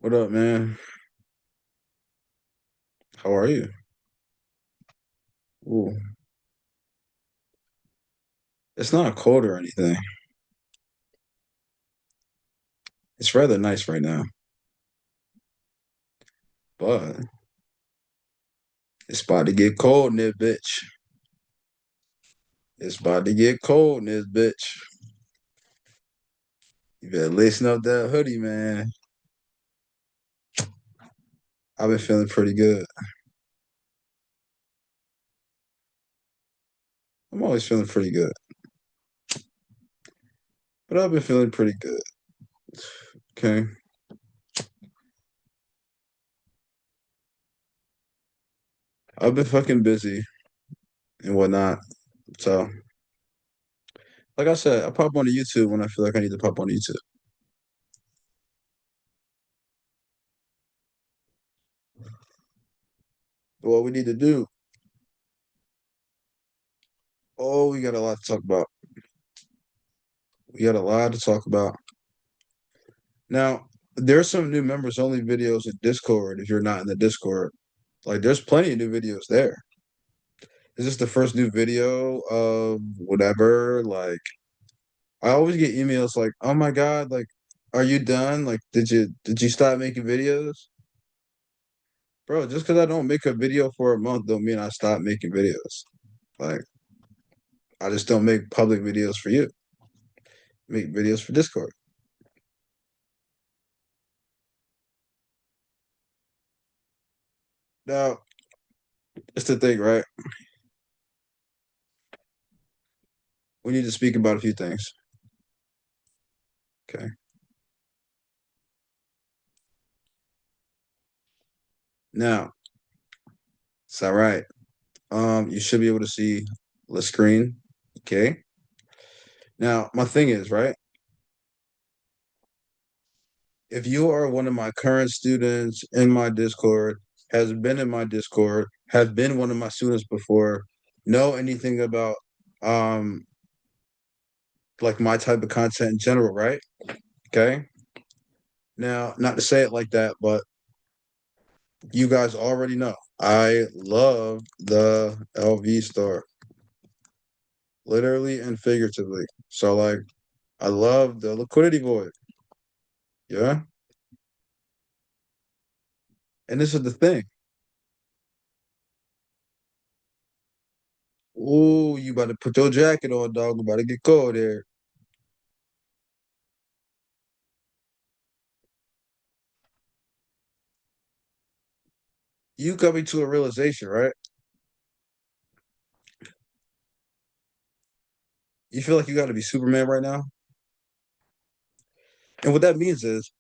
What up, man? How are you? Ooh, it's not cold or anything. It's rather nice right now, but it's about to get cold in this bitch. It's about to get cold in this bitch. You better listen up that hoodie, man. I've been feeling pretty good. I'm always feeling pretty good, but I've been feeling pretty good. Okay. I've been fucking busy and whatnot. So, like I said, I pop on the YouTube when I feel like I need to pop on YouTube. What we need to do, oh, we got a lot to talk about. We got a lot to talk about. Now, there's some new members only videos in Discord if you're not in the Discord. Like, there's plenty of new videos there. Is this the first new video of whatever? Like, I always get emails like, "Oh my God, like, are you done? Like, did you stop making videos?" Bro, just because I don't make a video for a month don't mean I stop making videos. Like, I just don't make public videos for you. Make videos for Discord. Now, it's the thing, right? We need to speak about a few things. Okay. Now, it's all right. You should be able to see the screen. Okay. Now, my thing is, right? If you are one of my current students in my Discord, has been in my Discord, has been one of my students before, know anything about um like my type of content in general, right? Okay. Now, not to say it like that, but you guys already know. I love the LV store, literally and figuratively. So like I love the liquidity void. Yeah. And this is the thing. Oh, you about to put your jacket on, dog. About to get cold here. You coming to a realization, right? You feel like you got to be Superman right now. And what that means is,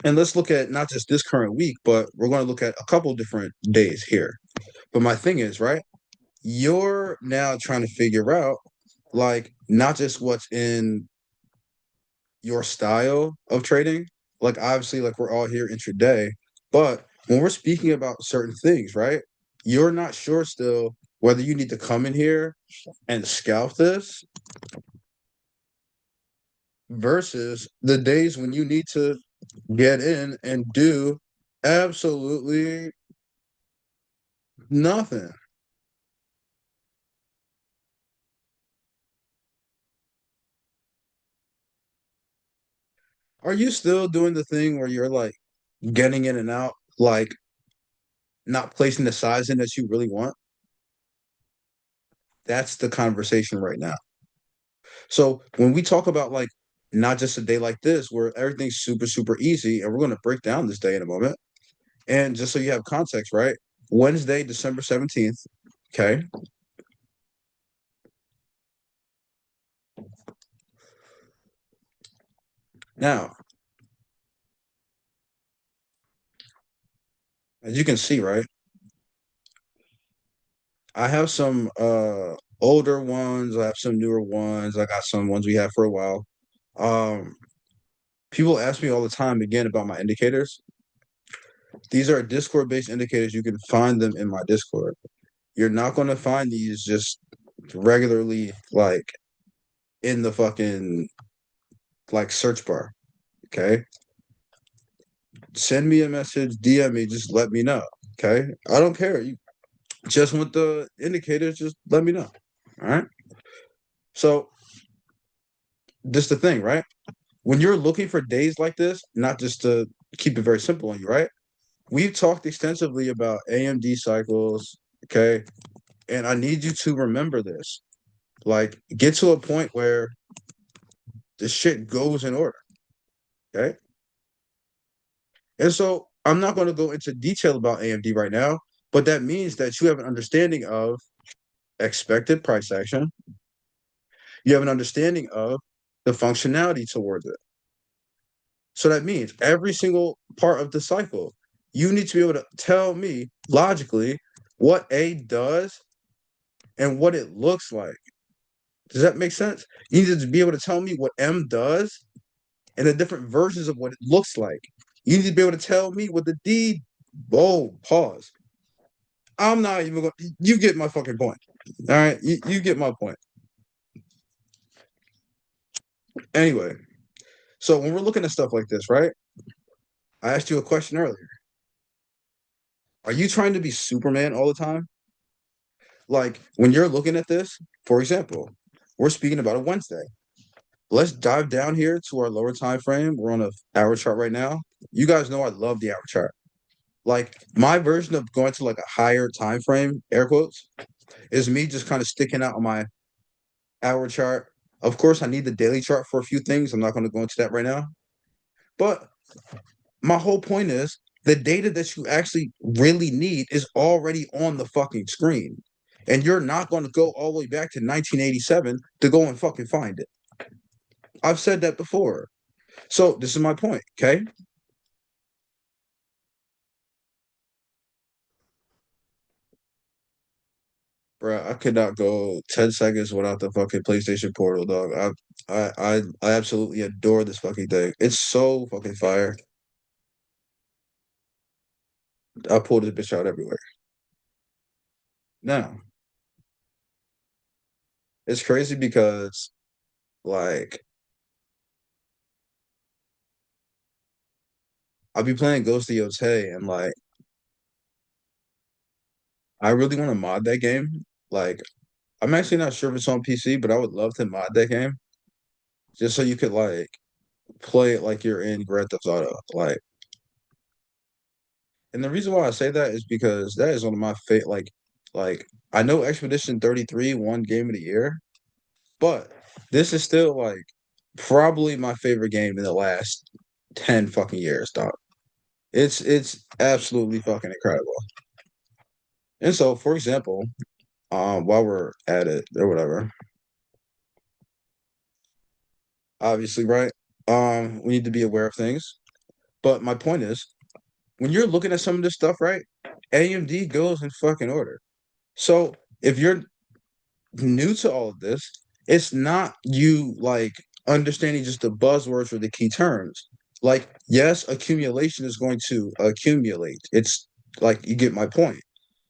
and let's look at not just this current week, but we're going to look at a couple different days here. But my thing is, right? You're now trying to figure out, like, not just what's in your style of trading. Like, obviously, like, we're all here intraday, but when we're speaking about certain things, right? You're not sure still whether you need to come in here and scalp this versus the days when you need to get in and do absolutely nothing. Are you still doing the thing where you're like getting in and out, like not placing the size in that you really want? That's the conversation right now. So when we talk about like not just a day like this where everything's super, super easy, and we're going to break down this day in a moment. And just so you have context, right? Wednesday, December 17th. Okay. Now, as you can see, right? I have some older ones, I have some newer ones, I got some ones we had for a while. Um People ask me all the time again about my indicators. These are Discord based indicators. You can find them in my Discord. You're not going to find these just regularly like in the fucking like search bar. Okay. send me a message, DM me, just let me know. Okay. I don't care. You just want the indicators, just let me know. All right. So this the thing, right? When you're looking for days like this, not just to keep it very simple on you, right? We've talked extensively about AMD cycles, okay? And I need you to remember this. Like, get to a point where the shit goes in order, okay? And so I'm not going to go into detail about AMD right now, but that means that you have an understanding of expected price action. You have an understanding of the functionality towards it. So that means every single part of the cycle, you need to be able to tell me logically what A does and what it looks like. Does that make sense? You need to be able to tell me what M does and the different versions of what it looks like. You need to be able to tell me what the D. Oh, pause. I'm not even going. You get my fucking point. All right, you get my point. Anyway, so when we're looking at stuff like this, right? I asked you a question earlier. Are you trying to be Superman all the time? Like when you're looking at this, for example, we're speaking about a Wednesday. Let's dive down here to our lower time frame. We're on a hour chart right now. You guys know I love the hour chart. Like my version of going to like a higher time frame, air quotes, is me just kind of sticking out on my hour chart. Of course, I need the daily chart for a few things. I'm not going to go into that right now. But my whole point is the data that you actually really need is already on the fucking screen. And you're not going to go all the way back to 1987 to go and fucking find it. I've said that before. So this is my point, okay? Bro, I could not go 10 seconds without the fucking PlayStation Portal, dog. I absolutely adore this fucking thing. It's so fucking fire. I pull this bitch out everywhere. Now, it's crazy because like I'll be playing Ghost of Yotei and like I really want to mod that game. Like I'm actually not sure if it's on PC, but I would love to mod that game just so you could like play it like you're in Grand Theft Auto. And the reason why I say that is because that is one of my favorite. Like I know Expedition 33 won Game of the Year, but this is still like probably my favorite game in the last 10 fucking years, dog. It's absolutely fucking incredible. And so, for example, while we're at it or whatever, obviously, right? We need to be aware of things. But my point is, when you're looking at some of this stuff, right? AMD goes in fucking order. So if you're new to all of this, it's not you like understanding just the buzzwords or the key terms. Like, yes, accumulation is going to accumulate. It's like you get my point.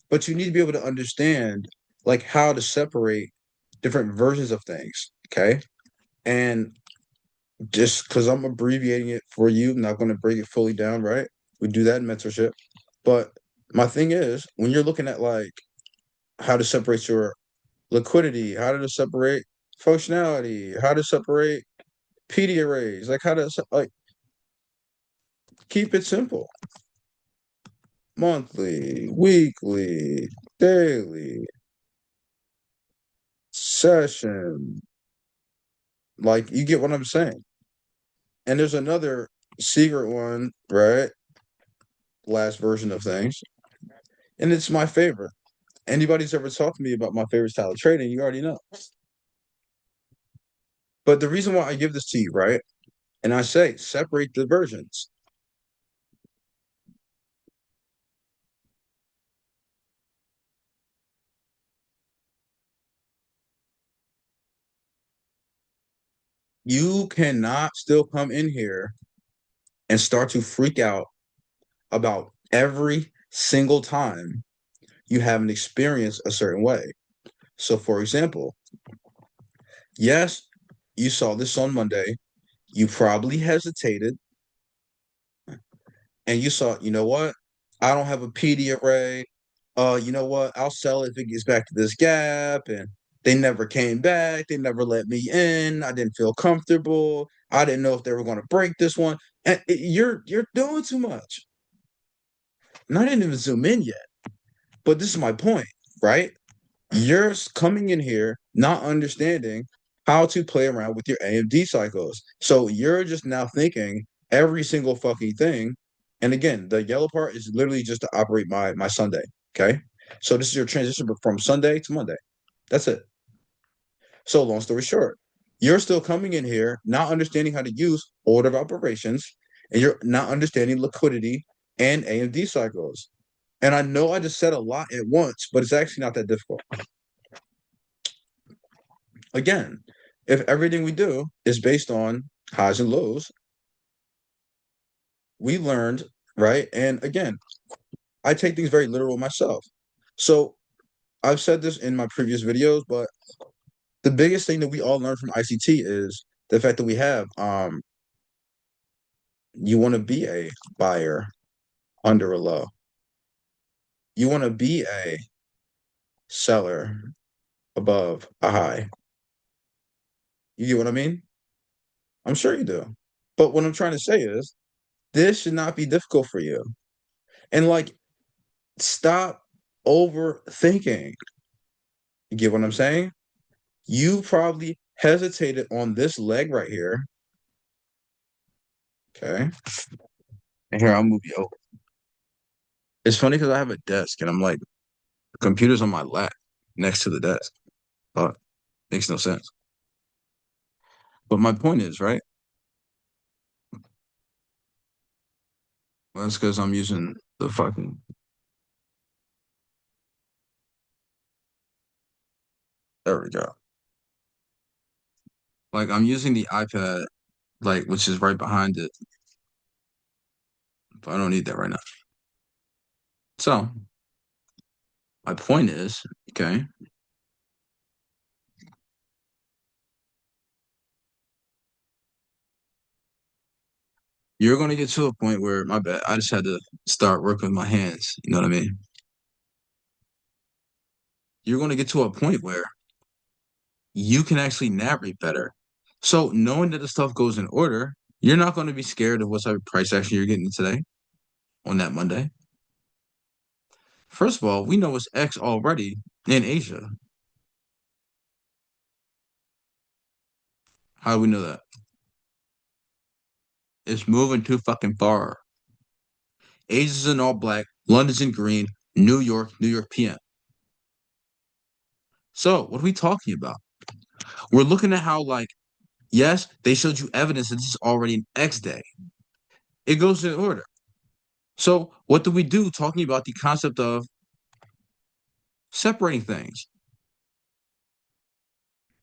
But you need to be able to understand like how to separate different versions of things. Okay. And just because I'm abbreviating it for you, I'm not going to break it fully down, right? We do that in mentorship. But my thing is, when you're looking at like how to separate your liquidity, how to separate functionality, how to separate PD arrays, like how to like keep it simple. Monthly, weekly, daily, session. Like you get what I'm saying. And there's another secret one, right? Last version of things. And it's my favorite. Anybody's ever talked to me about my favorite style of trading, you already know. But the reason why I give this to you, right? And I say separate the versions. You cannot still come in here and start to freak out about every single time you have an experience a certain way. So, for example, yes, you saw this on Monday. You probably hesitated. and you saw, you know what? I don't have a PD array. You know what? I'll sell it if it gets back to this gap. And they never came back. They never let me in. I didn't feel comfortable. I didn't know if they were going to break this one. And you're doing too much. And I didn't even zoom in yet. But this is my point, right? You're coming in here not understanding how to play around with your AMD cycles. So you're just now thinking every single fucking thing. And again, the yellow part is literally just to operate my Sunday. Okay. So this is your transition from Sunday to Monday. That's it. So long story short, you're still coming in here not understanding how to use order of operations, and you're not understanding liquidity and AMD cycles. And I know I just said a lot at once, but it's actually not that difficult. Again, if everything we do is based on highs and lows, we learned, right? And again, I take things very literal myself. So I've said this in my previous videos, but the biggest thing that we all learn from ICT is the fact that we have you want to be a buyer under a low. You want to be a seller above a high. You get what I mean? I'm sure you do. But what I'm trying to say is this should not be difficult for you. And like stop overthinking. You get what I'm saying? You probably hesitated on this leg right here. Okay. And here, I'll move you over. It's funny because I have a desk and I'm like, the computer's on my lap next to the desk. But makes no sense. But my point is, right? Well, that's because I'm using the fucking. There we go. Like I'm using the iPad, like which is right behind it. But I don't need that right now. So my point is, okay, you're gonna get to a point where my bad. I just had to start working with my hands. You know what I mean? You're gonna get to a point where you can actually navigate better. So knowing that the stuff goes in order, you're not going to be scared of what type of price action you're getting today on that Monday. First of all, we know it's X already in Asia. How do we know that? It's moving too fucking far. Asia's in all black, London's in green, New York PM. So what are we talking about? We're looking at how, like, yes, they showed you evidence that this is already an X day. It goes in order. So what do we do talking about the concept of separating things?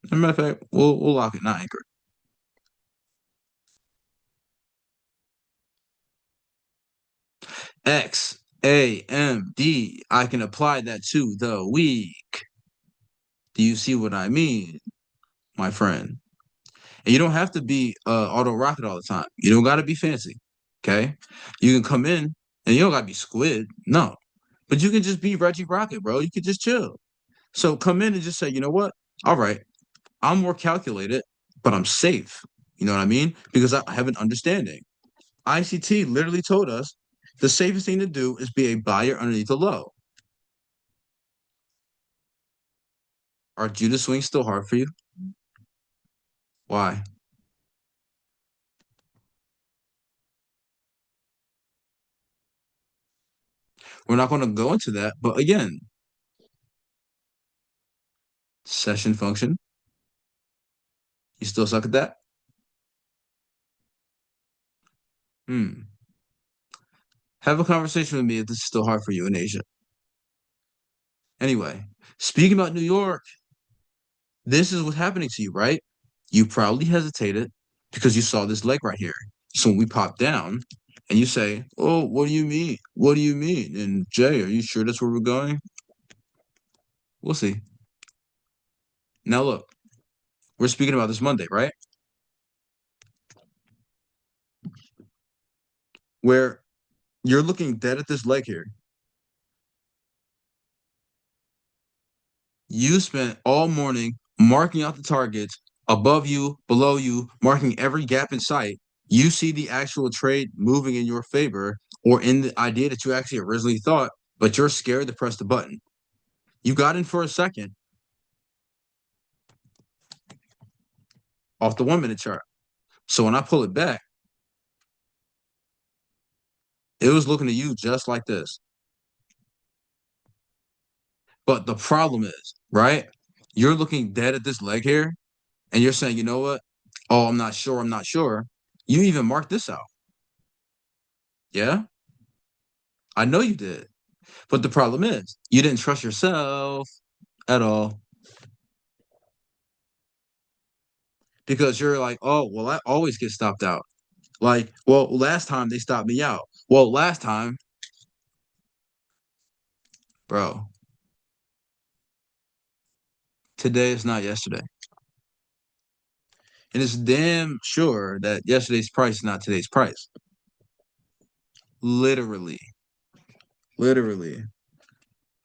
As a matter of fact, we'll lock it, not anchor. X, A, M, D. I can apply that to the week. Do you see what I mean, my friend? And you don't have to be auto rocket all the time. You don't got to be fancy. Okay. You can come in and you don't got to be squid. No. But you can just be Reggie Rocket, bro. You can just chill. So come in and just say, you know what? All right. I'm more calculated, but I'm safe. You know what I mean? Because I have an understanding. ICT literally told us the safest thing to do is be a buyer underneath the low. Are Judah swings still hard for you? Why? We're not going to go into that, but again, session function. You still suck at that? Hmm. Have a conversation with me if this is still hard for you in Asia. Anyway, speaking about New York, this is what's happening to you, right? You probably hesitated because you saw this leg right here. So when we pop down and you say, "Oh, what do you mean? What do you mean?" And Jay, are you sure that's where we're going? We'll see. Now look, we're speaking about this Monday, right? Where You're looking dead at this leg here. You spent all morning marking out the targets above you, below you, marking every gap in sight. You see the actual trade moving in your favor or in the idea that you actually originally thought, but you're scared to press the button. You got in for a second off the 1 minute chart. So when I pull it back, it was looking at you just like this. But the problem is, right? You're looking dead at this leg here and you're saying, you know what? Oh, I'm not sure. I'm not sure. You even marked this out. Yeah, I know you did. But the problem is, you didn't trust yourself at all because you're like, oh, well, I always get stopped out. Like, well, last time they stopped me out. Well, last time, bro, today is not yesterday. And it's damn sure that yesterday's price is not today's price. Literally. Literally.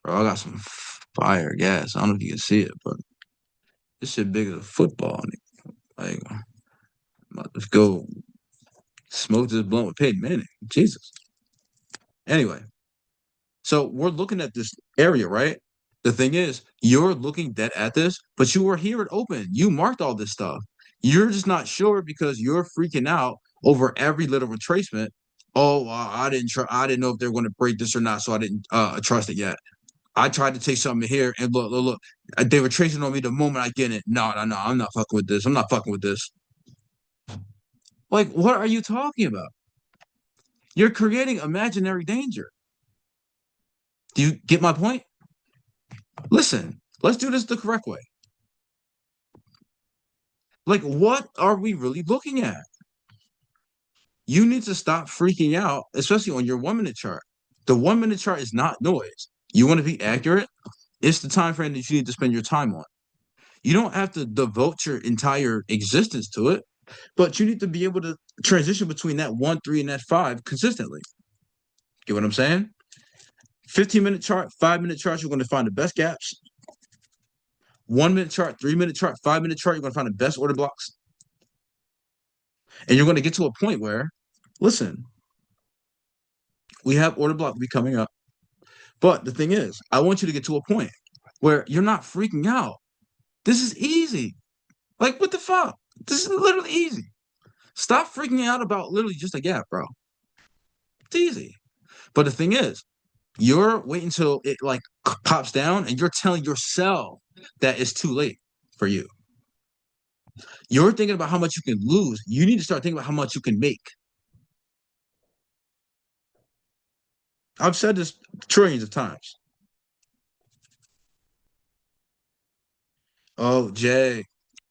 Bro, I got some fire gas. I don't know if you can see it, but this shit big as a football. Like, I'm about to go smoke this blunt with Peyton Manning. Jesus. Anyway, so we're looking at this area, right? The thing is, you're looking dead at this, but you were here at open. You marked all this stuff. You're just not sure because you're freaking out over every little retracement. Oh, I didn't try. I didn't know if they were going to break this or not, so I didn't trust it yet. I tried to take something here, and look. They were tracing on me the moment I get it. No, no, no. I'm not fucking with this. I'm not fucking with this. Like, what are you talking about? You're creating imaginary danger. Do you get my point? Listen, let's do this the correct way. Like, what are we really looking at? You need to stop freaking out, especially on your 1 minute chart. The 1 minute chart is not noise. You want to be accurate? It's the time frame that you need to spend your time on. You don't have to devote your entire existence to it, but you need to be able to transition between that 1, 3, and that 5 consistently. Get what I'm saying? 15-minute chart, 5 minute charts, you're going to find the best gaps. 1 minute chart, 3 minute chart, 5 minute chart, you're going to find the best order blocks. And you're going to get to a point where, listen, we have order block be coming up. But the thing is, I want you to get to a point where you're not freaking out. This is easy. Like, what the fuck? This is literally easy. Stop freaking out about literally just a gap, bro. It's easy. But the thing is, you're waiting until it like pops down and you're telling yourself that it's too late for you. You're thinking about how much you can lose. You need to start thinking about how much you can make. I've said this trillions of times. Oh, Jay,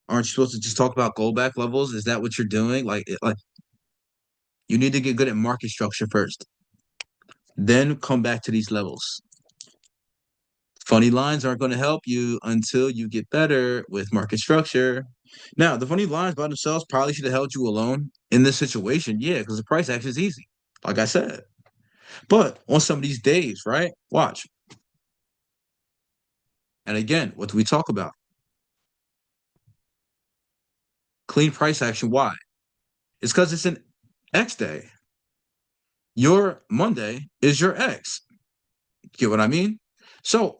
aren't you supposed to just talk about gold back levels? Is that what you're doing? Like you need to get good at market structure first, then come back to these levels. Funny lines aren't going to help you until you get better with market structure. Now, the funny lines by themselves probably should have held you alone in this situation. Yeah, because the price action is easy, like I said. But on some of these days, right? Watch. And again, what do we talk about? Clean price action. Why? It's because it's an X day. Your Monday is your X. Get what I mean? So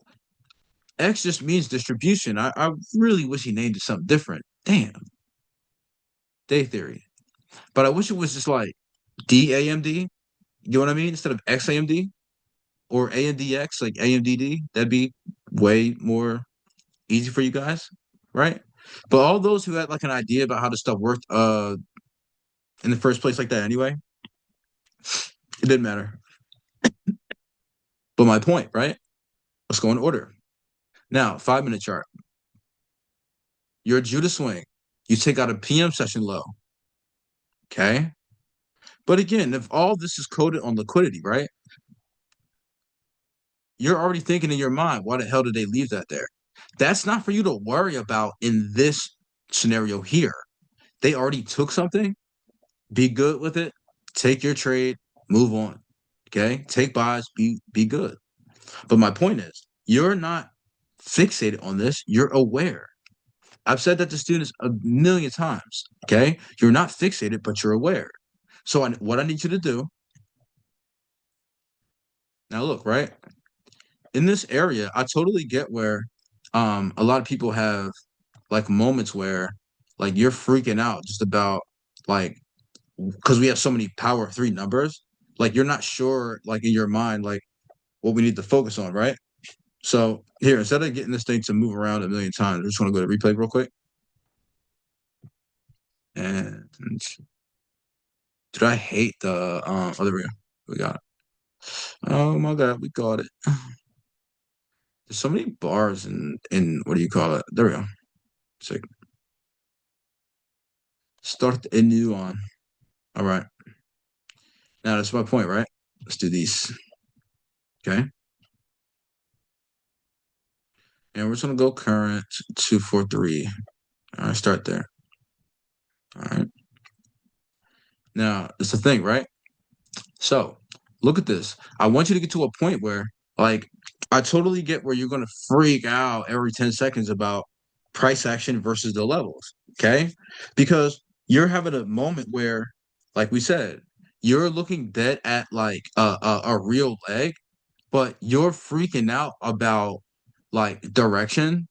X just means distribution. I really wish he named it something different. Damn. Day theory. But I wish it was just like DAMD. You know what I mean? Instead of XAMD or AMDX, like AMDD. That'd be way more easy for you guys, right? But all those who had like an idea about how this stuff worked in the first place like that anyway, it didn't matter. But my point, right? Let's go in order. Now, 5 minute chart. You're a Judah swing. You take out a PM session low. Okay. But again, if all this is coded on liquidity, right? You're already thinking in your mind, why the hell did they leave that there? That's not for you to worry about in this scenario here. They already took something. Be good with it. Take your trade. Move on. Okay, take buys, be good. But my point is, you're not fixated on this. You're aware. I've said that to students a million times. Okay, you're not fixated, but you're aware. So what I need you to do now, look, right in this area, I totally get where a lot of people have like moments where like you're freaking out just about like because we have so many power of three numbers, like you're not sure like in your mind like what we need to focus on, right? So here, instead of getting this thing to move around a million times, I just want to go to replay real quick. And did I hate the oh there we go. We got it. Oh my god, we got it. There's so many bars in what do you call it? There we go. It's like start a new one. All right. Now that's my point, right? Let's do these. Okay. And we're just gonna go current 243. All right, start there. All right. Now it's the thing, right? So look at this. I want you to get to a point where, like, I totally get where you're gonna freak out every 10 seconds about price action versus the levels. Okay. Because you're having a moment where, like we said, you're looking dead at like a real leg, but you're freaking out about like direction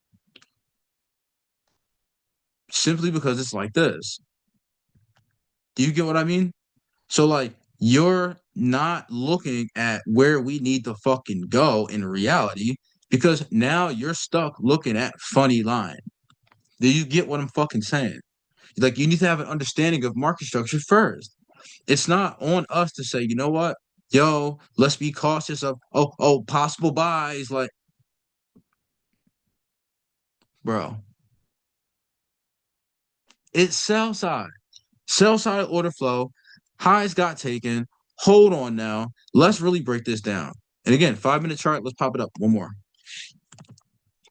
simply because it's like this. Do you get what I mean? So like you're not looking at where we need to fucking go in reality because now you're stuck looking at funny line. Do you get what I'm fucking saying? Like you need to have an understanding of market structure first. It's not on us to say, you know what? Yo, let's be cautious of possible buys. Like, bro, it's sell side. Sell side order flow. Highs got taken. Hold on now. Let's really break this down. And again, 5 minute chart. Let's pop it up one more.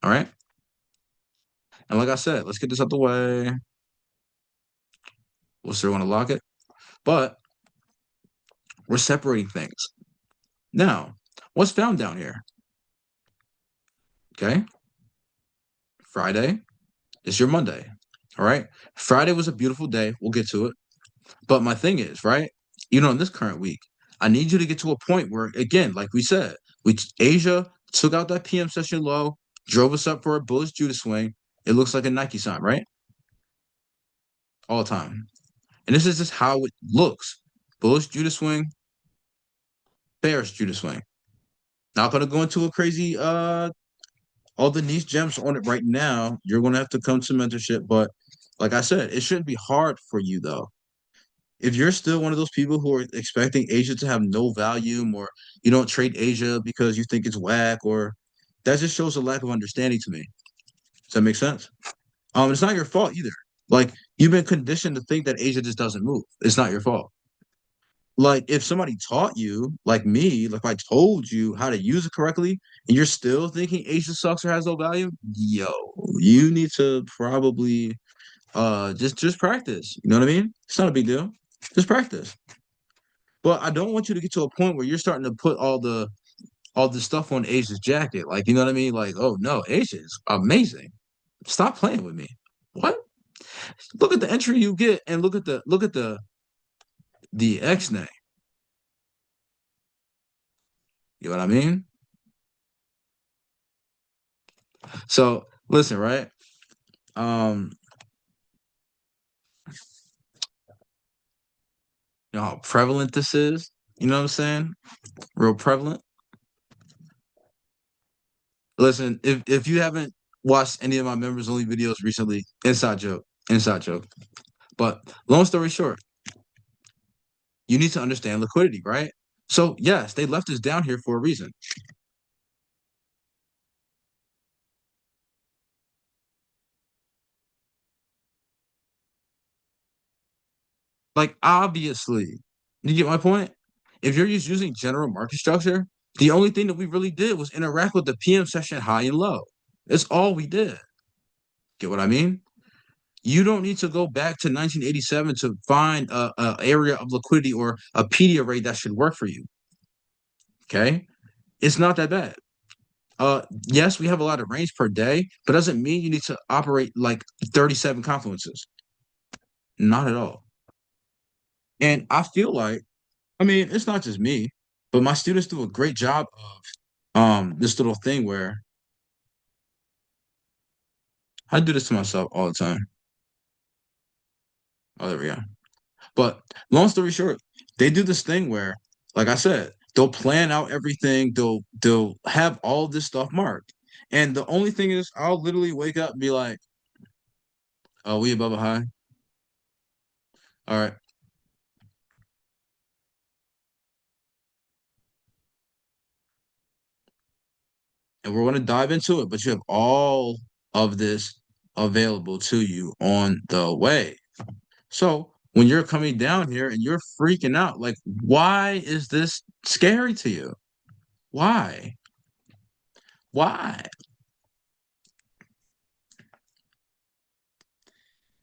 All right. And like I said, let's get this out the way. We'll still want to lock it, but we're separating things. Now, what's found down here? Okay. Friday is your Monday. All right. Friday was a beautiful day. We'll get to it. But my thing is, right? In this current week, I need you to get to a point where, again, like we said, Asia took out that PM session low, drove us up for a bullish Judah swing. It looks like a Nike sign, right? All the time. And this is just how it looks. Bullish Judah swing, bearish Judah swing. Not gonna go into a crazy all the niche gems on it right now. You're gonna have to come to mentorship, but like I said, it shouldn't be hard for you though. If you're still one of those people who are expecting Asia to have no value, or you don't trade Asia because you think it's whack, or that just shows a lack of understanding to me. Does that make sense? It's not your fault either. Like you've been conditioned to think that Asia just doesn't move. It's not your fault. Like if somebody taught you, like me, like if I told you how to use it correctly, and you're still thinking Asia sucks or has no value, yo, you need to probably just practice. You know what I mean? It's not a big deal. Just practice. But I don't want you to get to a point where you're starting to put all the stuff on Asia's jacket. Like, you know what I mean? Like, oh no, Asia is amazing. Stop playing with me. What? Look at the entry you get and look at the X name. You know what I mean? So listen, right? Um, you know how prevalent this is? You know what I'm saying? Real prevalent. Listen, if you haven't watched any of my members only videos recently, inside joke, inside joke. But long story short, you need to understand liquidity, right? So yes, they left us down here for a reason. Like obviously, you get my point? If you're just using general market structure, the only thing that we really did was interact with the PM session high and low. That's all we did. Get what I mean? You don't need to go back to 1987 to find a area of liquidity or a pedia rate that should work for you. Okay. It's not that bad. Yes, we have a lot of range per day, but doesn't mean you need to operate like 37 confluences. Not at all. And I feel like, I mean, it's not just me, but my students do a great job of this little thing where I do this to myself all the time. Oh, there we go. But long story short, they do this thing where, like I said, they'll plan out everything. They'll have all this stuff marked. And the only thing is, I'll literally wake up and be like, "Oh, we above a high. All right, and we're going to dive into it." But you have all of this available to you on the way. So when you're coming down here and you're freaking out, like, why is this scary to you? Why? Why?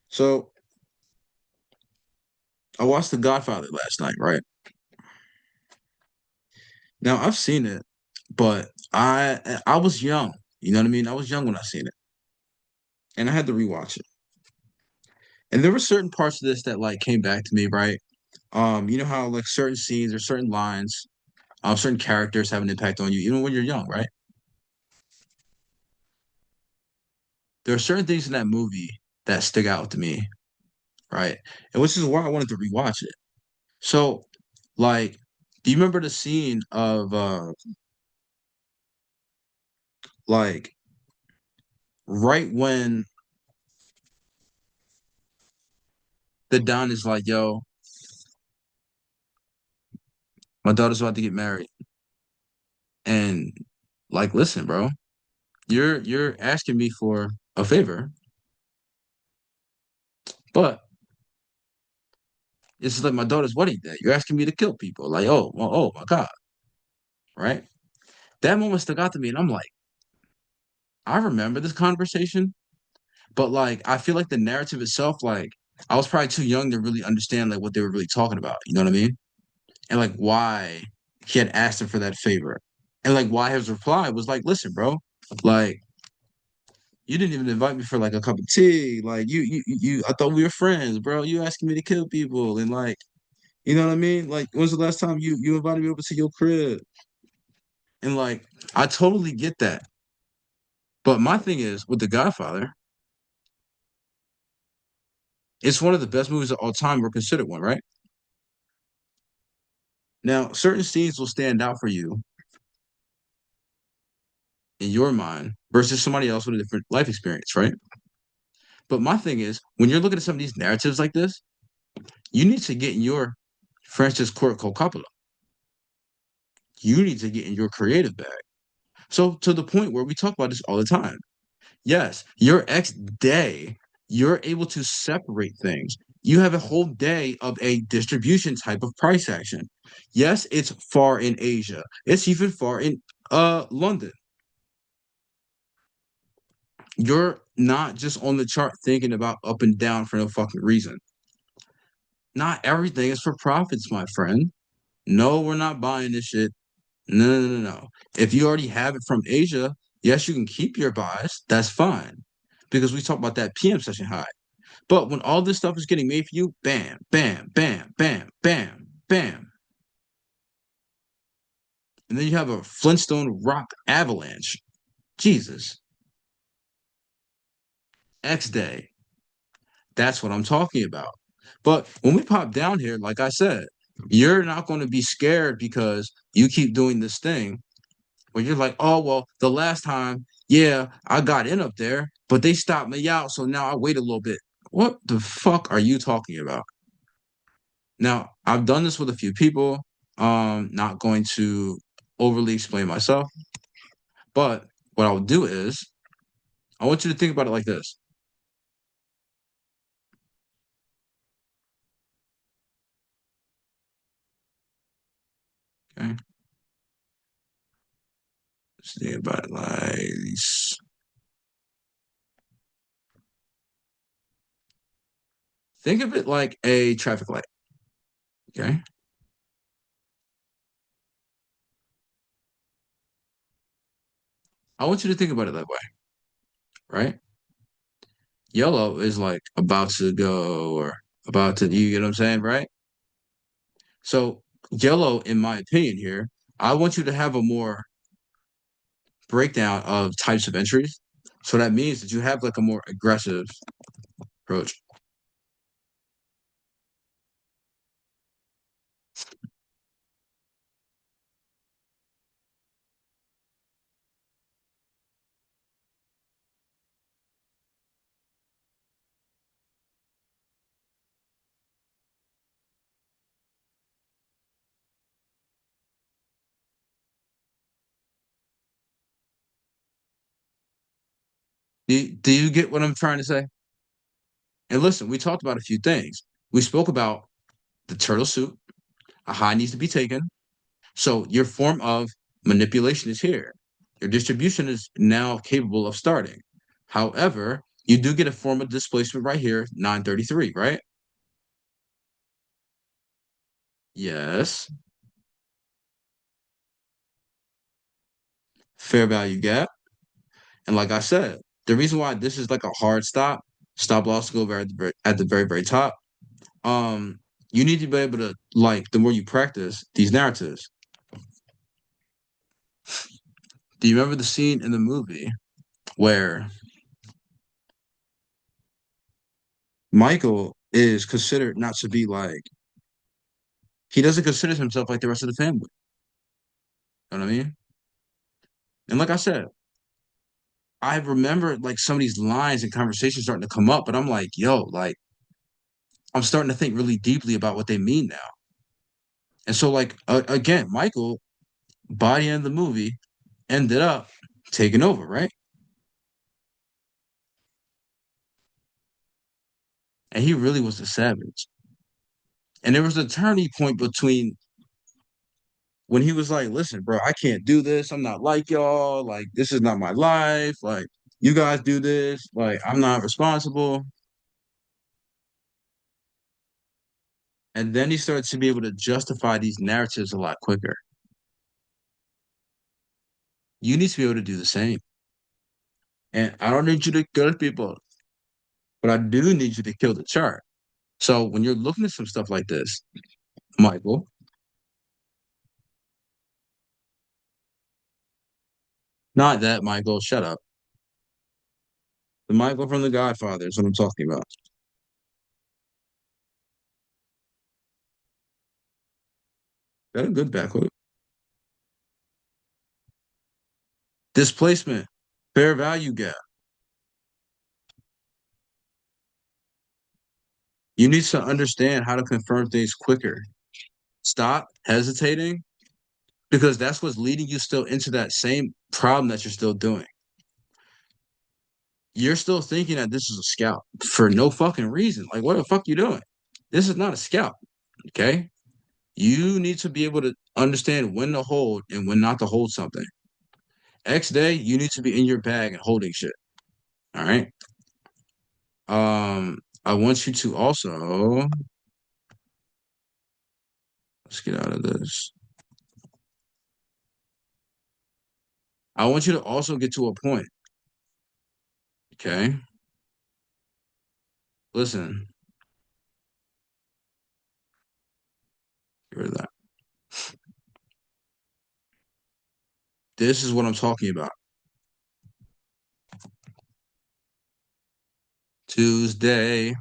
So I watched The Godfather last night, right? Now I've seen it, but I was young. You know what I mean? I was young when I seen it, and I had to rewatch it. And there were certain parts of this that like came back to me, right? You know how like certain scenes or certain lines, certain characters have an impact on you, even when you're young, right? There are certain things in that movie that stick out to me, right? And which is why I wanted to rewatch it. So, like, do you remember the scene of like right when the Don is like, "Yo, my daughter's about to get married," and like, listen, bro, you're asking me for a favor, but it's like my daughter's wedding day. You're asking me to kill people. Like, oh my God, right? That moment stuck out to me, and I'm like, I remember this conversation, but like, I feel like the narrative itself, like, I was probably too young to really understand like what they were really talking about. You know what I mean? And like why he had asked him for that favor, and like why his reply was like, listen, bro, like you didn't even invite me for like a cup of tea. Like I thought we were friends, bro. You asking me to kill people, and like, you know what I mean? Like, when's the last time you invited me over to your crib? And like, I totally get that. But my thing is with The Godfather, it's one of the best movies of all time or considered one, right? Now, certain scenes will stand out for you in your mind versus somebody else with a different life experience, right? But my thing is, when you're looking at some of these narratives like this, you need to get in your Francis Ford Coppola. You need to get in your creative bag. So to the point where we talk about this all the time. Yes, your X day, you're able to separate things. You have a whole day of a distribution type of price action. Yes, it's far in Asia. It's even far in London. You're not just on the chart thinking about up and down for no fucking reason. Not everything is for profits, my friend. No, we're not buying this shit. No, no, no, no, no. If you already have it from Asia, yes, you can keep your buys. That's fine. Because we talk about that PM session high. But when all this stuff is getting made for you, bam, bam, bam, bam, bam, bam. And then you have a Flintstone rock avalanche. Jesus. X day. That's what I'm talking about. But when we pop down here, like I said, you're not going to be scared because you keep doing this thing where you're like, oh, well, the last time, yeah, I got in up there, but they stopped me out. So now I wait a little bit. What the fuck are you talking about? Now, I've done this with a few people. Not going to overly explain myself, but what I'll do is I want you to think about it like this. Okay. Just think about it like this. Think of it like a traffic light. Okay. I want you to think about it that way, right? Yellow is like about to go or about to, you get what I'm saying, right? So yellow, in my opinion here, I want you to have a more breakdown of types of entries. So that means that you have like a more aggressive approach. Do you get what I'm trying to say? And listen, we talked about a few things. We spoke about the turtle soup, a high needs to be taken. So your form of manipulation is here. Your distribution is now capable of starting. However, you do get a form of displacement right here, 933, right? Yes. Fair value gap. And like I said, the reason why this is like a hard stop loss to go at the very, very top. Um, you need to be able to like the more you practice these narratives. Do you remember the scene in the movie where Michael is considered not to be like he doesn't consider himself like the rest of the family. You know what I mean? And like I said, I remember like some of these lines and conversations starting to come up, but I'm like, yo, like I'm starting to think really deeply about what they mean now. And so, like again, Michael, by the end of the movie, ended up taking over, right? And he really was a savage. And there was a turning point between when he was like, listen, bro, I can't do this. I'm not like y'all. Like, this is not my life. Like, you guys do this. Like, I'm not responsible. And then he started to be able to justify these narratives a lot quicker. You need to be able to do the same. And I don't need you to kill people, but I do need you to kill the chart. So when you're looking at some stuff like this, Michael, not that Michael, shut up. The Michael from The Godfather is what I'm talking about. Got a good backhook. Displacement, fair value gap. You need to understand how to confirm things quicker. Stop hesitating because that's what's leading you still into that same problem that you're still doing. You're still thinking that this is a scout for no fucking reason. Like, what the fuck you doing? This is not a scout. Okay. You need to be able to understand when to hold and when not to hold something. X day, you need to be in your bag and holding shit. All right. I want you to also let's get out of this. I want you to also get to a point. Okay. Listen, get rid of that. This is what I'm talking about. Tuesday.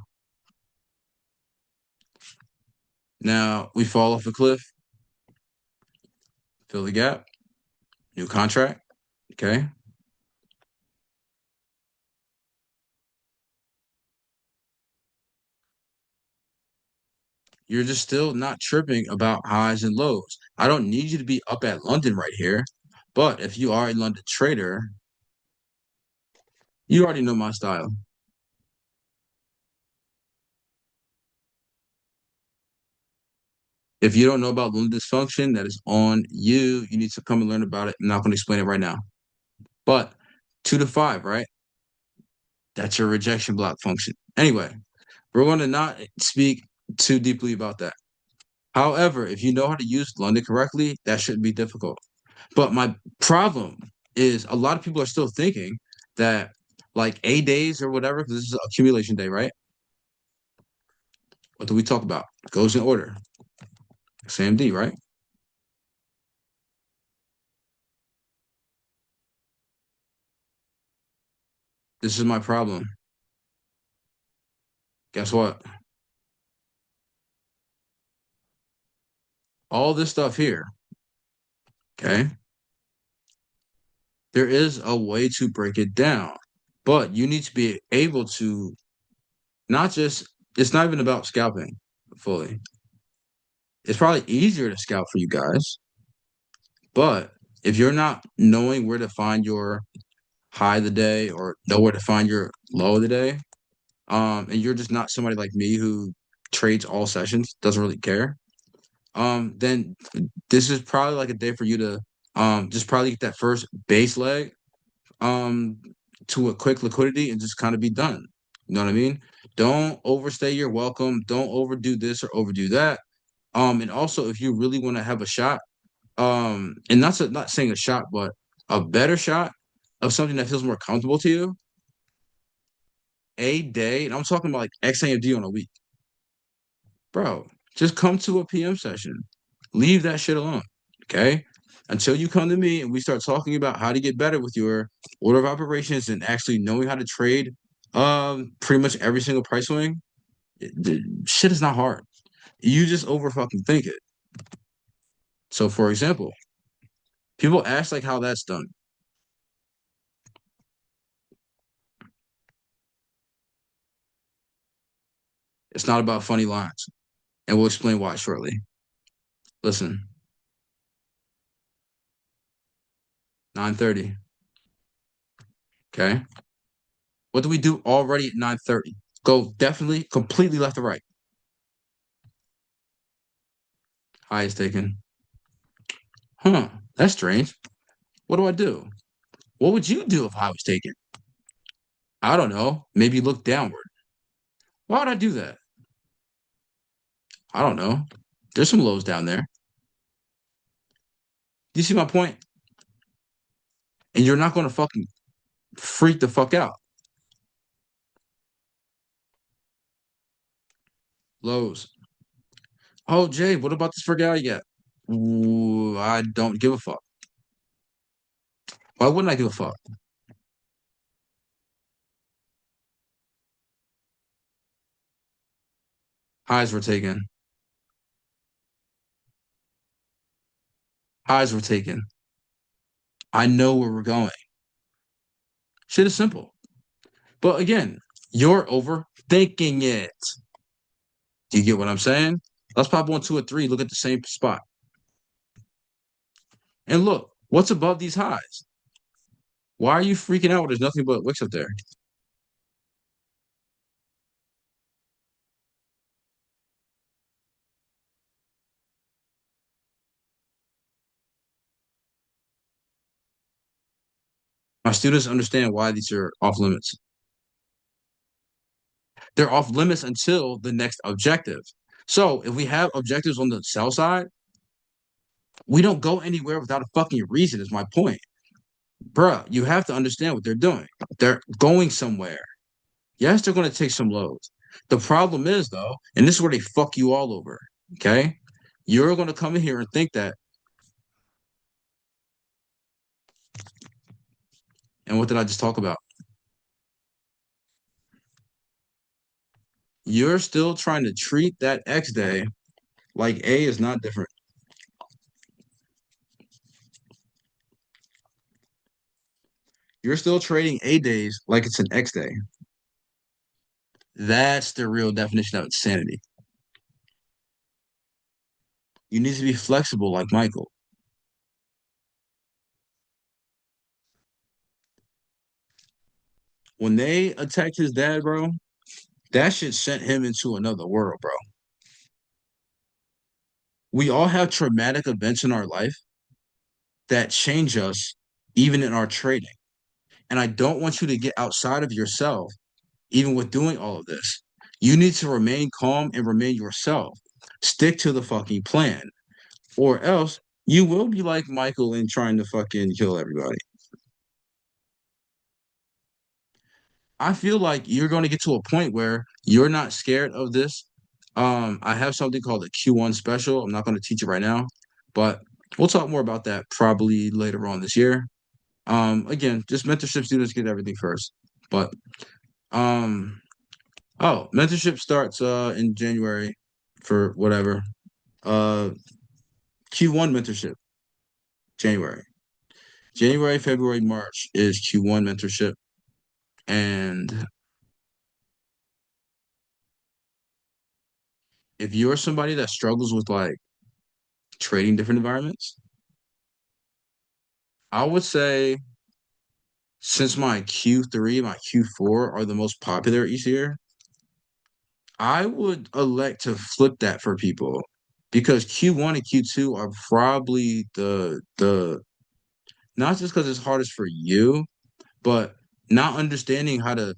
Now we fall off a cliff, fill the gap, new contract. Okay. You're just still not tripping about highs and lows. I don't need you to be up at London right here. But if you are a London trader, you already know my style. If you don't know about London dysfunction, that is on you. You need to come and learn about it. I'm not going to explain it right now. But 2 to 5, right? That's your rejection block function. Anyway, we're going to not speak too deeply about that. However, if you know how to use London correctly, that shouldn't be difficult. But my problem is a lot of people are still thinking that like A days or whatever, because this is accumulation day, right? What do we talk about? Goes in order. Same D, right? This is my problem. Guess what? All this stuff here, okay? There is a way to break it down, but you need to be able to not just, it's not even about scalping fully. It's probably easier to scalp for you guys, but if you're not knowing where to find your high of the day or know where to find your low of the day, and you're just not somebody like me who trades all sessions, doesn't really care, then this is probably like a day for you to just probably get that first base leg um to a quick liquidity and just kind of be done. You know what I mean? Don't overstay your welcome. Don't overdo this or overdo that. And also if you really want to have a shot, and not saying a shot, but a better shot of something that feels more comfortable to you, a day, and I'm talking about like XAMD on a week, bro. Just come to a PM session. Leave that shit alone. Okay. Until you come to me and we start talking about how to get better with your order of operations and actually knowing how to trade pretty much every single price swing, the shit is not hard. You just over fucking think it. So for example, people ask like how that's done. It's not about funny lines. And we'll explain why shortly. Listen, 9:30. Okay. What do we do already at 9:30? Go definitely completely left to right. High is taken. Huh. That's strange. What do I do? What would you do if I was taken? I don't know. Maybe look downward. Why would I do that? I don't know. There's some lows down there. Do you see my point? And you're not going to fucking freak the fuck out. Lows. Oh, Jay, what about this forget yet? Ooh, I don't give a fuck. Why wouldn't I give a fuck? Highs were taken. Highs were taken. I know where we're going. Shit is simple. But again, you're overthinking it. Do you get what I'm saying? Let's pop on two or three, look at the same spot. And look, what's above these highs? Why are you freaking out when there's nothing but wicks up there? My students understand why these are off limits. They're off limits until the next objective. So if we have objectives on the sell side, we don't go anywhere without a fucking reason, is my point. Bruh, you have to understand what they're doing. They're going somewhere. Yes, they're going to take some loads. The problem is, though, and this is where they fuck you all over, okay? You're going to come in here and think that, and what did I just talk about? You're still trying to treat that X day like A is not different. You're still trading A days like it's an X day. That's the real definition of insanity. You need to be flexible like Michael. When they attacked his dad, bro, that shit sent him into another world, bro. We all have traumatic events in our life that change us, even in our trading. And I don't want you to get outside of yourself, even with doing all of this. You need to remain calm and remain yourself. Stick to the fucking plan, or else you will be like Michael and trying to fucking kill everybody. I feel like you're going to get to a point where you're not scared of this. I have something called a Q1 special. I'm not going to teach it right now, but we'll talk more about that probably later on this year. Again, just mentorship students get everything first. But mentorship starts in January for whatever. Uh Q1 mentorship, January. January, February, March is Q1 mentorship. And if you're somebody that struggles with like trading different environments, I would say since my Q3, my Q4 are the most popular each year, I would elect to flip that for people because Q1 and Q2 are probably the not just because it's hardest for you, but not understanding how to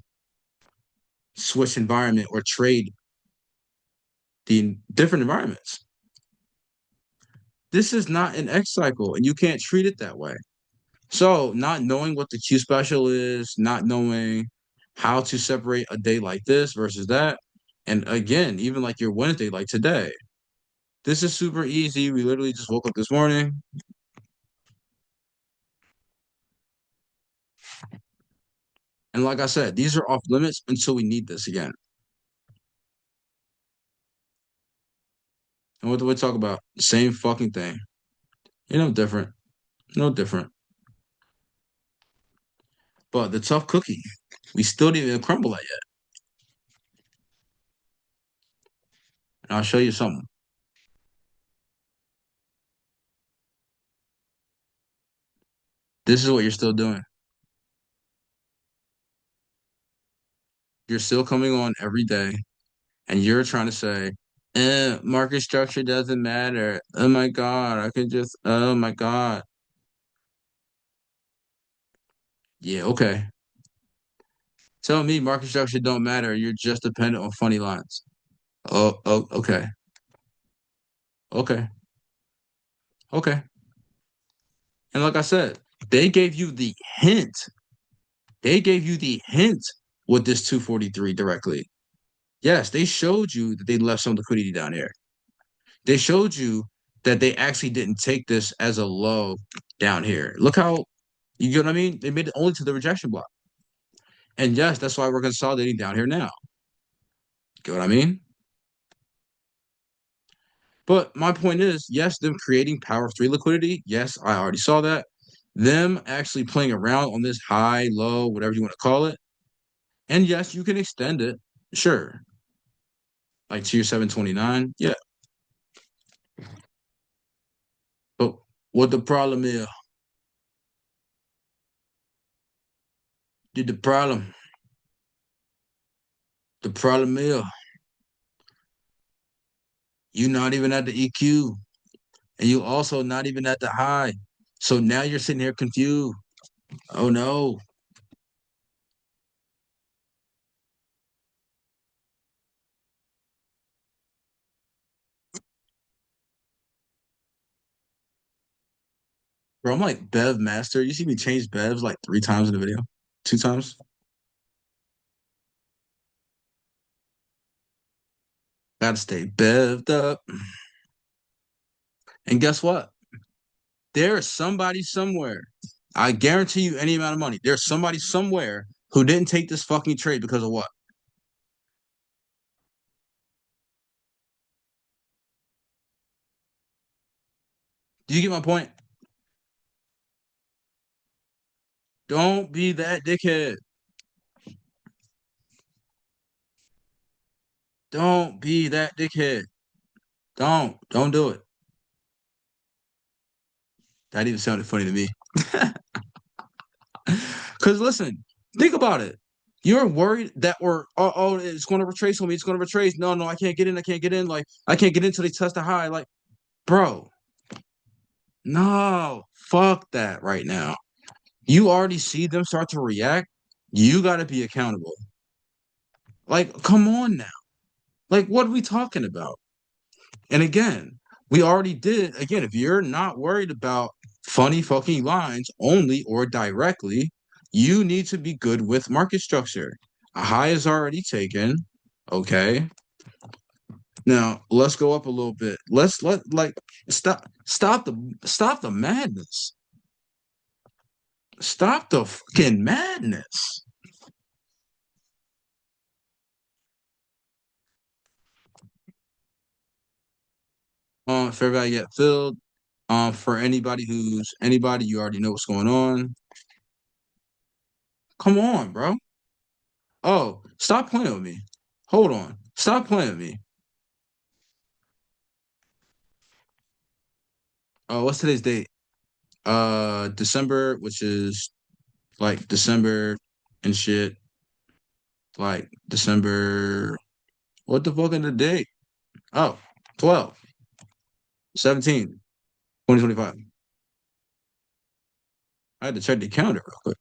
switch environment or trade the different environments. This is not an X cycle, and you can't treat it that way. So, not knowing what the Q special is, not knowing how to separate a day like this versus that, and again, even like your Wednesday, like today, this is super easy. We literally just woke up this morning, and like I said, these are off limits until we need this again. And what do we talk about? Same fucking thing. Different. No different. But the tough cookie, we still didn't even crumble that yet. And I'll show you something. This is what you're still doing. You're still coming on every day and you're trying to say, market structure doesn't matter. Oh my God, I could just, oh my God. Yeah, okay. Tell me market structure don't matter. You're just dependent on funny lines. Oh, okay. Okay. Okay. And like I said, they gave you the hint. They gave you the hint with this 243 directly. Yes, they showed you that they left some liquidity down here. They showed you that they actually didn't take this as a low down here. Look how, you get what I mean? They made it only to the rejection block. And yes, that's why we're consolidating down here now. Get what I mean? But my point is, yes, them creating power three liquidity. Yes, I already saw that. Them actually playing around on this high, low, whatever you want to call it. And yes, you can extend it. Sure. Like tier 729. Yeah. But what the problem is, did the problem is, you're not even at the EQ. And you also not even at the high. So now you're sitting here confused. Oh no. Bro, I'm like Bev Master. You see me change Bevs like 3 times in the video? 2 times? Gotta stay beved up. And guess what? There's somebody somewhere. I guarantee you any amount of money. There's somebody somewhere who didn't take this fucking trade because of what? Do you get my point? Don't be that dickhead. Don't be that dickhead. Don't do it. That even sounded funny to me. Because listen, think about it. You're worried that it's going to retrace on me. It's going to retrace. No, no, I can't get in. I can't get in. Like, I can't get in until they test the high. Like, bro, no, fuck that right now. You already see them start to react. You got to be accountable. Like, come on now. Like, what are we talking about? And again, we already did. Again, if you're not worried about funny fucking lines only or directly, you need to be good with market structure. A high is already taken. Okay. Now let's go up a little bit. Stop the madness. Stop the fucking madness. Fair value get filled. For anybody, you already know what's going on. Come on, bro. Oh, stop playing with me. Hold on. Stop playing with me. What's today's date? December, which is like December and shit. Like December. What the fuck is the date? Oh, 12, 17, 2025. I had to check the calendar real quick.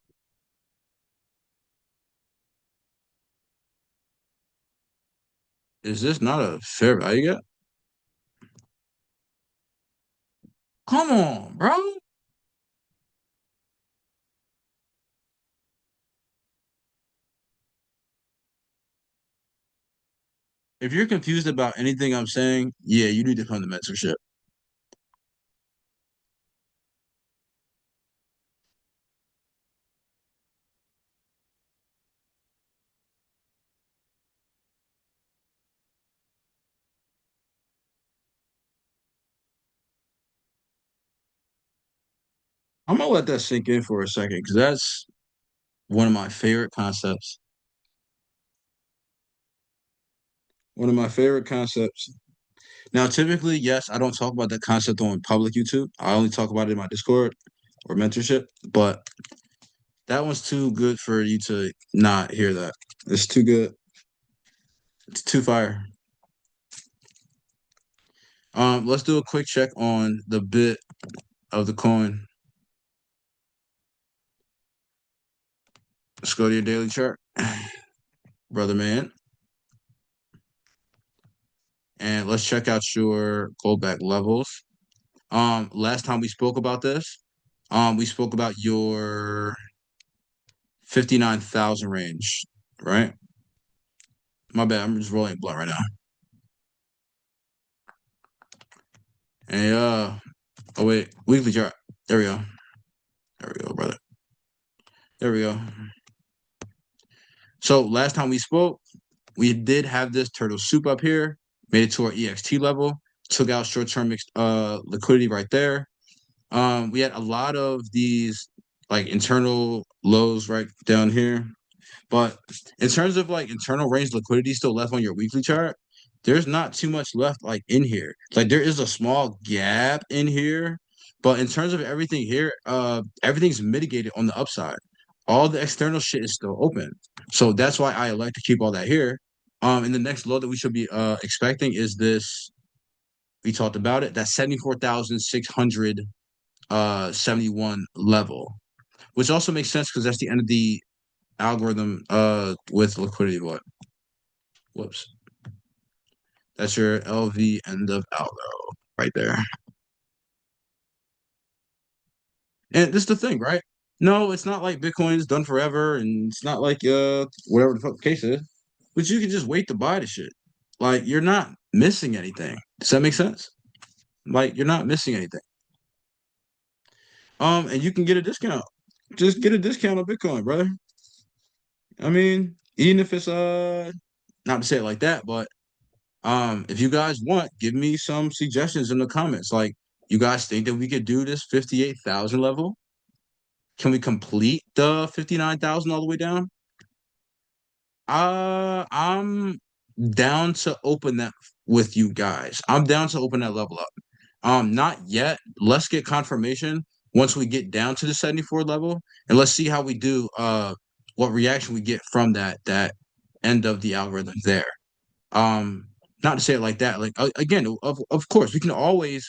Is this not a fair value yet? Come on, bro. If you're confused about anything I'm saying, yeah, you need to come to mentorship. I'm gonna let that sink in for a second because that's one of my favorite concepts. One of my favorite concepts. Now, typically, yes, I don't talk about that concept on public YouTube. I only talk about it in my Discord or mentorship, but that one's too good for you to not hear that. It's too good. It's too fire. Let's do a quick check on the bit of the coin. Let's go to your daily chart, brother man, and let's check out your gold back levels. Last time we spoke about this, we spoke about your 59,000 range, right? My bad. I'm just rolling blunt right now. And oh wait, weekly chart. There we go. There we go, brother. There we go. So last time we spoke, we did have this turtle soup up here, made it to our EXT level, took out short-term liquidity right there. We had a lot of these like internal lows right down here. But in terms of like internal range liquidity still left on your weekly chart, there's not too much left like in here. Like there is a small gap in here, but in terms of everything here, everything's mitigated on the upside. All the external shit is still open. So that's why I like to keep all that here. And the next low that we should be expecting is this. We talked about it. That 74,600 71 level, which also makes sense because that's the end of the algorithm with liquidity. Whoops. That's your LV end of algo right there. And this is the thing, right? No, it's not like Bitcoin's done forever, and it's not like whatever the fuck the case is. But you can just wait to buy the shit. Like you're not missing anything. Does that make sense? Like you're not missing anything. And you can get a discount. Just get a discount on Bitcoin, brother. I mean, even if it's not to say it like that, but if you guys want, give me some suggestions in the comments. Like, you guys think that we could do this 58,000 level? Can we complete the 59,000 all the way down? I'm down to open that with you guys. I'm down to open that level up. Not yet. Let's get confirmation once we get down to the 74 level, and let's see how we do. What reaction we get from that end of the algorithm there. Um, Not to say it like that. Like again, of course, we can always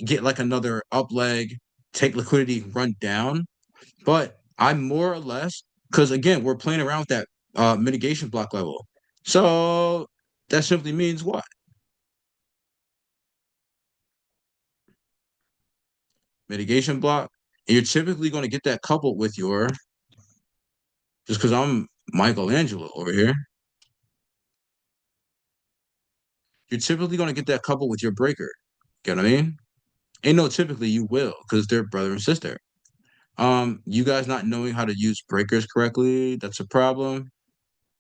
get like another up leg, take liquidity, run down. But I'm more or less because again, we're playing around with that mitigation block level. So that simply means what? Mitigation block. And you're typically going to get that coupled with your just because Michelangelo over here. You're typically going to get that couple with your breaker. Get what I mean? Ain't no typically you will because they're brother and sister. You guys not knowing how to use breakers correctly, that's a problem,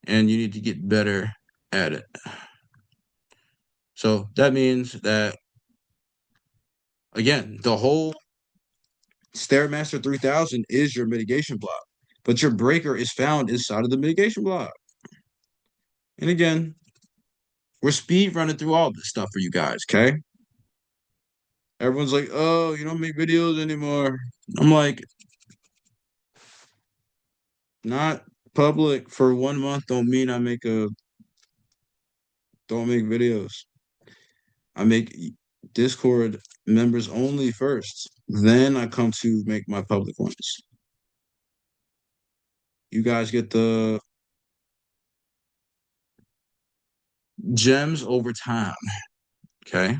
and you need to get better at it. So that means that again, the whole Stairmaster 3000 is your mitigation block, but your breaker is found inside of the mitigation block. And again, we're speed running through all this stuff for you guys, okay? Everyone's like, "Oh, you don't make videos anymore." I'm like, not public for 1 month don't make videos. I make Discord members only first. Then I come to make my public ones. You guys get the gems over time. Okay.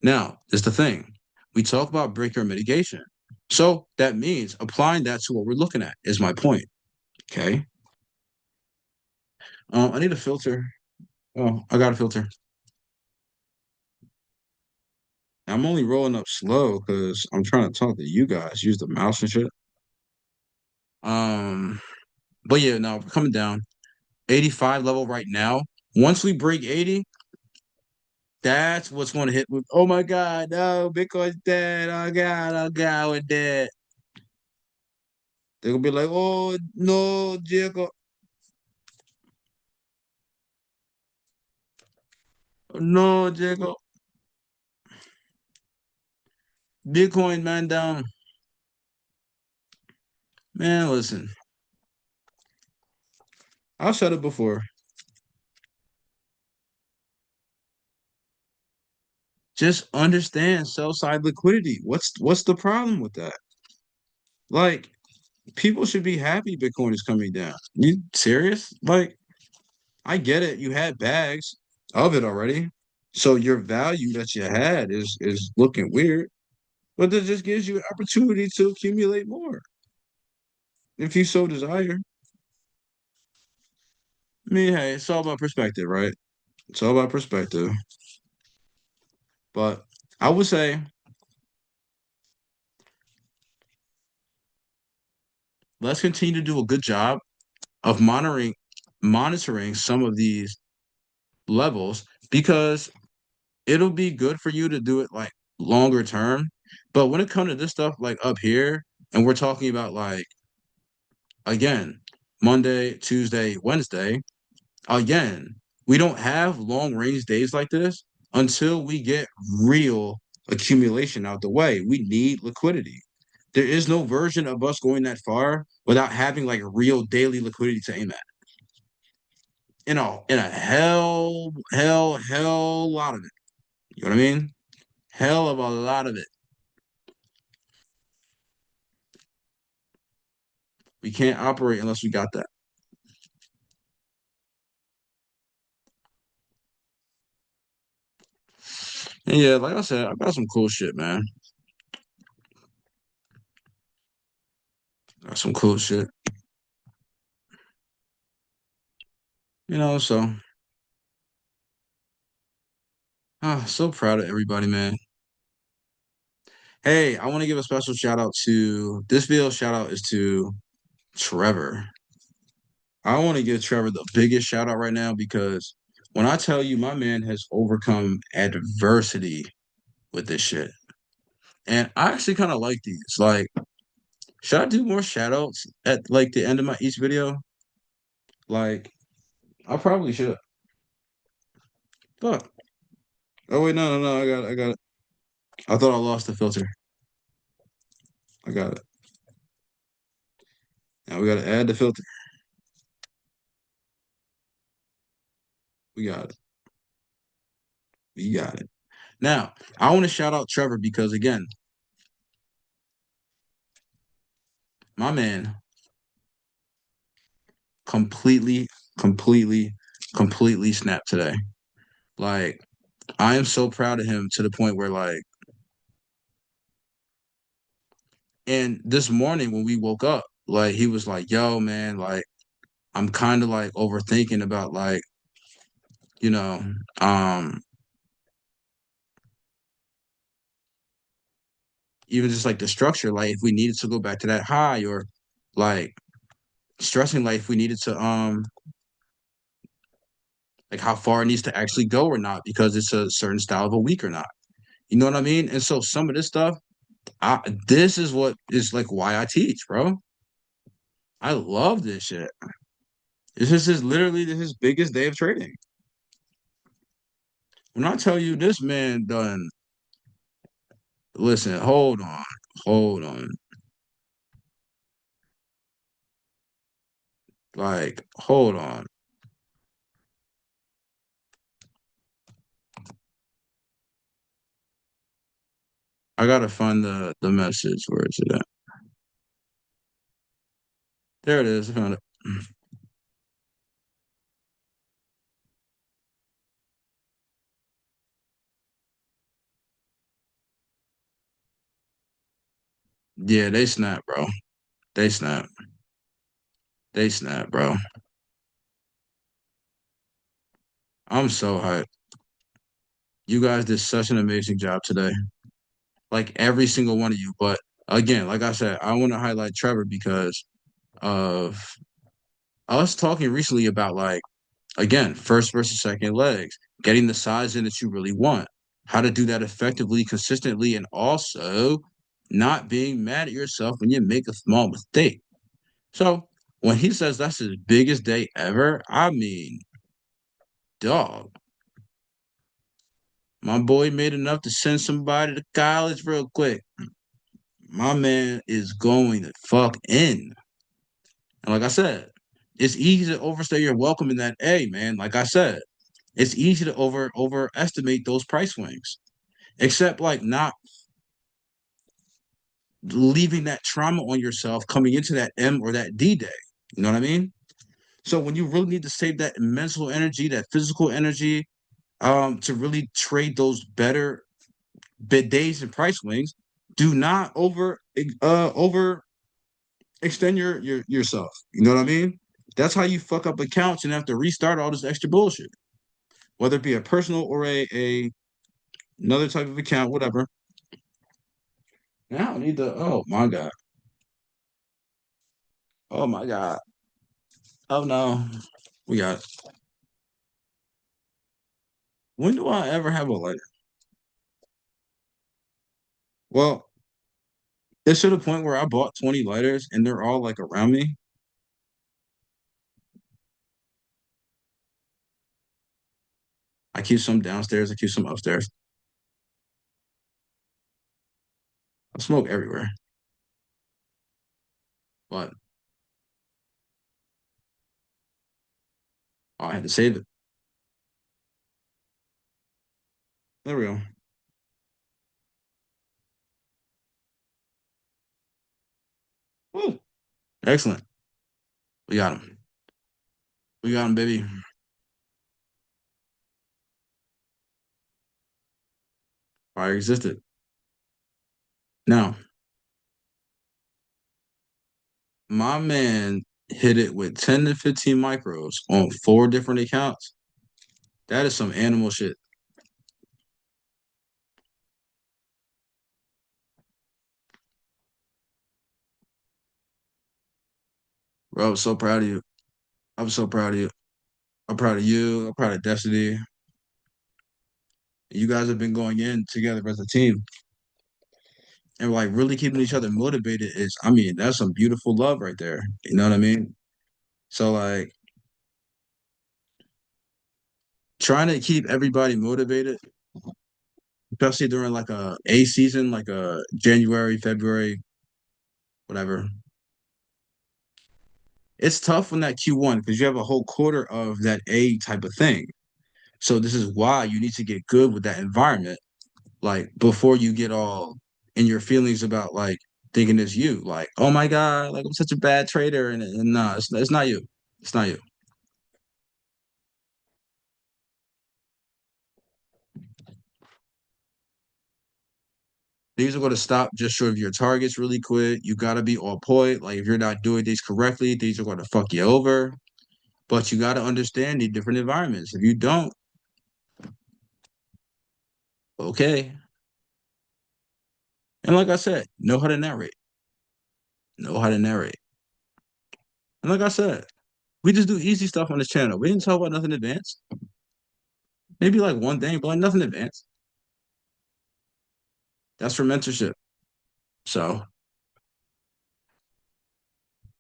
Now, it's the thing. We talk about breaker mitigation. So that means applying that to what we're looking at is my point. Okay. I need a filter. Oh, I got a filter. I'm only rolling up slow because I'm trying to talk to you guys. Use the mouse and shit. Um, but yeah, no, we're coming down. 85 level right now. Once we break 80, that's what's going to hit with. Oh my God, no, Bitcoin's dead. Oh God, we're dead. They're gonna be like, oh no, Jacob, no, Jacob, Bitcoin man down. Man, listen, I've said it before. Just understand sell side liquidity. What's the problem with that? Like, people should be happy Bitcoin is coming down. You serious? Like, I get it. You had bags of it already. So your value that you had is looking weird, but that just gives you an opportunity to accumulate more if you so desire. I mean, hey, it's all about perspective, right? It's all about perspective. But I would say let's continue to do a good job of monitoring some of these levels because it'll be good for you to do it like longer term. But when it comes to this stuff like up here, and we're talking about like again, Monday, Tuesday, Wednesday, again, we don't have long range days like this until we get real accumulation out the way. We need liquidity. There is no version of us going that far without having like real daily liquidity to aim at. In a hell lot of it. You know what I mean? Hell of a lot of it. We can't operate unless we got that. And yeah, like I said, I got some cool shit, man. Got some cool shit. So so proud of everybody, man. Hey, I want to give a special shout out to this video. Shout out is to Trevor. I want to give Trevor the biggest shout out right now because when I tell you my man has overcome adversity with this shit. And I actually kind of like these. Like, should I do more shout outs at like the end of my each video? Like, I probably should. Fuck. Oh wait, no. I got it. I thought I lost the filter. I got it. Now we gotta add the filter. We got it. We got it. Now, I want to shout out Trevor because again, my man completely, completely, completely snapped today. Like, I am so proud of him to the point where like, and this morning when we woke up, like he was like, "Yo, man, like I'm kind of like overthinking about like, you know, um, even just like the structure, like if we needed to go back to that high or like stressing like if we needed to like how far it needs to actually go or not because it's a certain style of a week or not. You know what I mean? And so some of this stuff, this is what is like why I teach, bro. I love this shit. This is literally his biggest day of trading. When I tell you this man done, listen, hold on. Like, hold on. I gotta find the message. Where is it at? There it is. I found it. Yeah, they snap, bro. They snap. They snap, bro. I'm so hyped. You guys did such an amazing job today. Like every single one of you. But again, like I said, I want to highlight Trevor because of us talking recently about like again, first versus second legs, getting the size in that you really want, how to do that effectively, consistently, and also not being mad at yourself when you make a small mistake. So when he says that's his biggest day ever, I mean, dog, my boy made enough to send somebody to college real quick. My man is going to fuck in. And like I said, it's easy to overstay your welcome in that A, man. Like I said, it's easy to overestimate those price swings. Except like not leaving that trauma on yourself coming into that M or that D day. You know what I mean? So when you really need to save that mental energy, that physical energy, to really trade those better bid days and price swings, do not over extend your yourself. You know what I mean? That's how you fuck up accounts and have to restart all this extra bullshit. Whether it be a personal or a another type of account, whatever. Now I need to. Oh my god. Oh my god. Oh no. We got it. When do I ever have a lighter? Well, it's to the point where I bought 20 lighters and they're all like around me. I keep some downstairs, I keep some upstairs. I smoke everywhere, but I had to save it. There we go. Woo. Excellent. We got him. We got him, baby. Fire existed. Now, my man hit it with 10 to 15 micros on four different accounts. That is some animal shit. Bro, I'm so proud of you. I'm so proud of you. I'm proud of you. I'm proud of Destiny. You guys have been going in together as a team and like really keeping each other motivated is, I mean, that's some beautiful love right there. You know what I mean? So like trying to keep everybody motivated, especially during like a season, like a January, February, whatever. It's tough on that Q1 because you have a whole quarter of that A type of thing. So this is why you need to get good with that environment, like before you get all in your feelings about like thinking it's you, like, oh my God, like I'm such a bad trader. And no, it's not you. It's not you. These are going to stop just short of your targets really quick. You got to be on point. Like if you're not doing these correctly, these are going to fuck you over. But you got to understand the different environments. If you don't, okay. And like I said, know how to narrate. Know how to narrate. And like I said, we just do easy stuff on this channel. We didn't talk about nothing advanced. Maybe like one thing, but like nothing advanced. That's for mentorship. So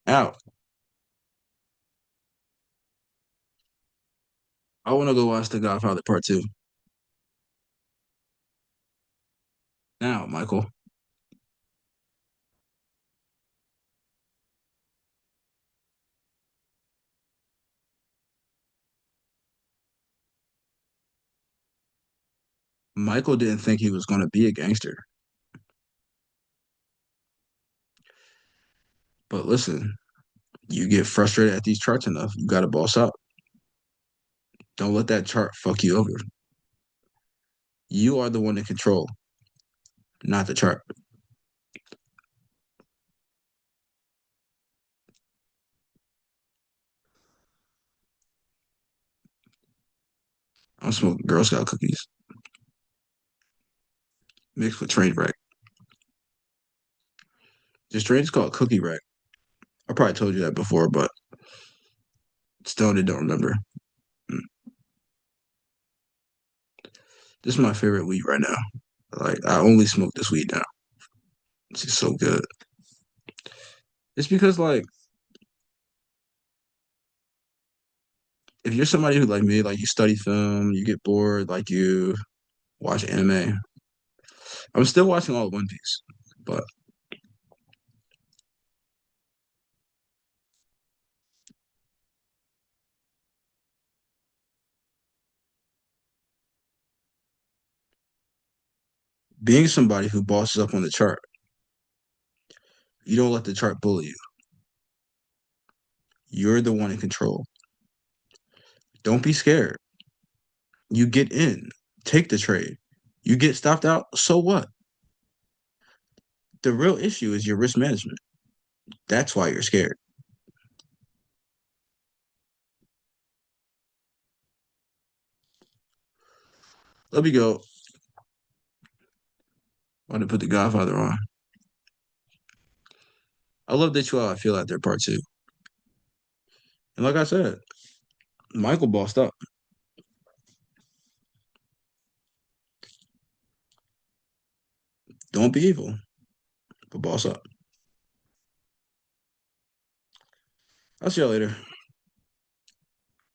out. I want to go watch The Godfather Part 2. Now, Michael. Michael didn't think he was going to be a gangster. But listen, you get frustrated at these charts enough, you got to boss up. Don't let that chart fuck you over. You are the one in control, not the chart. I'm smoking Girl Scout cookies mixed with train wreck. This train is called Cookie Wreck. I probably told you that before, but still didn't remember. Mm. This is my favorite weed right now. Like I only smoke this weed now. It's just so good. It's because like if you're somebody who like me, like you study film, you get bored, like you watch anime. I'm still watching all of One Piece, but being somebody who bosses up on the chart, you don't let the chart bully you. You're the one in control. Don't be scared. You get in, take the trade. You get stopped out, so what? The real issue is your risk management. That's why you're scared. Let me go. I'm gonna put the Godfather on. I love that you all feel out there part two. And like I said, Michael bossed up. Don't be evil, but boss up. I'll see y'all later.